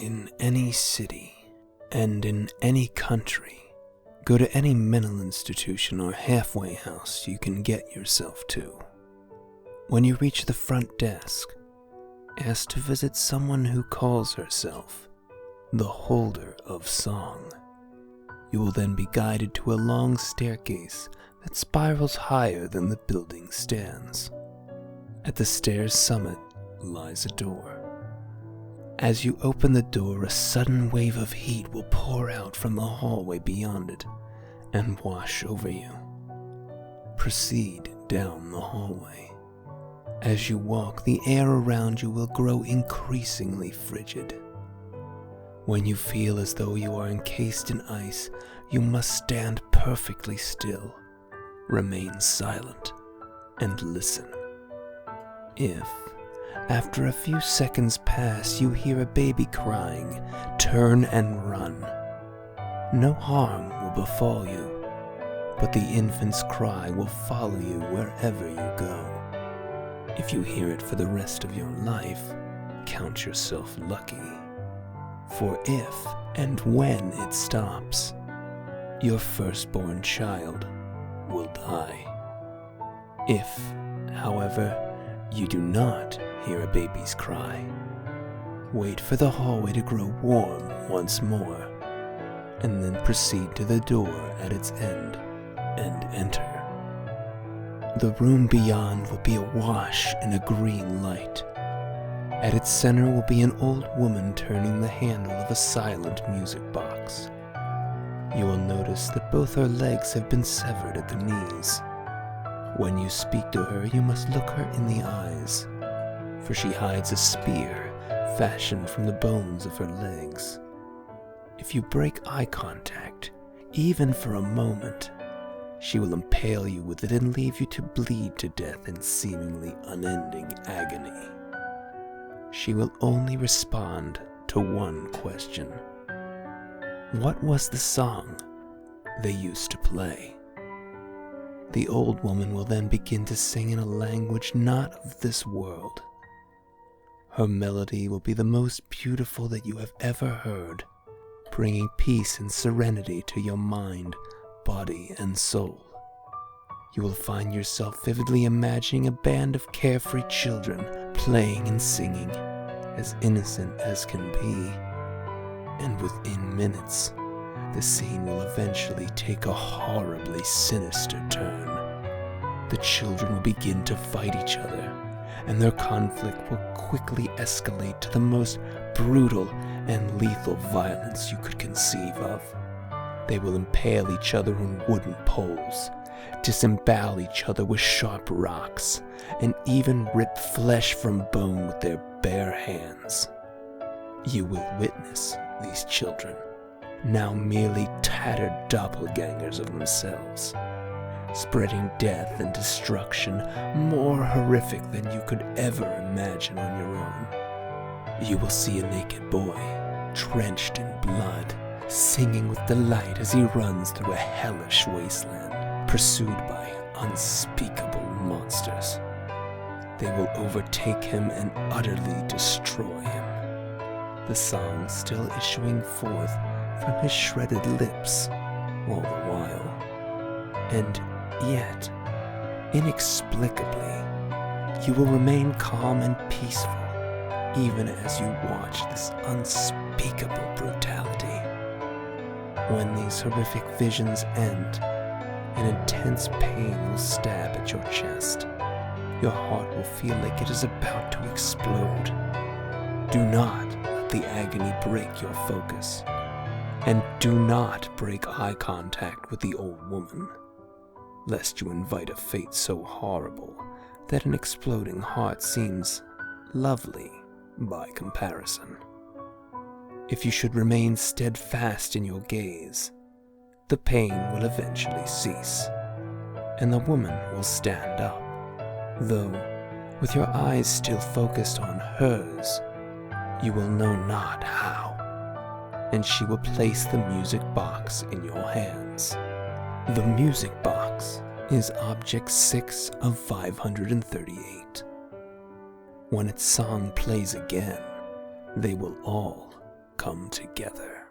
in any city and in any country, go to any mental institution or halfway house you can get yourself to. When you reach the front desk, ask to visit someone who calls herself the Holder of Song. You will then be guided to a long staircase that spirals higher than the building stands. At the stair's summit lies a door. As you open the door, a sudden wave of heat will pour out from the hallway beyond it and wash over you. Proceed down the hallway. As you walk, the air around you will grow increasingly frigid. When you feel as though you are encased in ice, you must stand perfectly still, remain silent, and listen. If, after a few seconds pass, you hear a baby crying, turn and run. No harm will befall you, but the infant's cry will follow you wherever you go. If you hear it for the rest of your life, count yourself lucky. For if and when it stops, your firstborn child will die. If, however, you do not hear a baby's cry, wait for the hallway to grow warm once more, and then proceed to the door at its end and enter. The room beyond will be awash in a green light. At its center will be an old woman turning the handle of a silent music box. You will notice that both her legs have been severed at the knees. When you speak to her, you must look her in the eyes, for she hides a spear fashioned from the bones of her legs. If you break eye contact, even for a moment, she will impale you with it and leave you to bleed to death in seemingly unending agony. She will only respond to one question. What was the song they used to play? The old woman will then begin to sing in a language not of this world. Her melody will be the most beautiful that you have ever heard, bringing peace and serenity to your mind, body, and soul. You will find yourself vividly imagining a band of carefree children playing and singing, as innocent as can be. And within minutes, the scene will eventually take a horribly sinister turn. The children will begin to fight each other, and their conflict will quickly escalate to the most brutal and lethal violence you could conceive of. They will impale each other on wooden poles, disembowel each other with sharp rocks, and even rip flesh from bone with their bare hands. You will witness these children, now merely tattered doppelgangers of themselves, spreading death and destruction more horrific than you could ever imagine on your own. You will see a naked boy, drenched in blood, singing with delight as he runs through a hellish wasteland, pursued by unspeakable monsters. They will overtake him and utterly destroy him, the song still issuing forth from his shredded lips all the while. And yet, inexplicably, you will remain calm and peaceful even as you watch this unspeakable brutality. When these horrific visions end, an intense pain will stab at your chest. Your heart will feel like it is about to explode. Do not let the agony break your focus. And do not break eye contact with the old woman, lest you invite a fate so horrible that an exploding heart seems lovely by comparison. If you should remain steadfast in your gaze, the pain will eventually cease, and the woman will stand up, though, with your eyes still focused on hers, you will know not how, and she will place the music box in your hands. The music box is object 6 of 538. When its song plays again, they will all come together.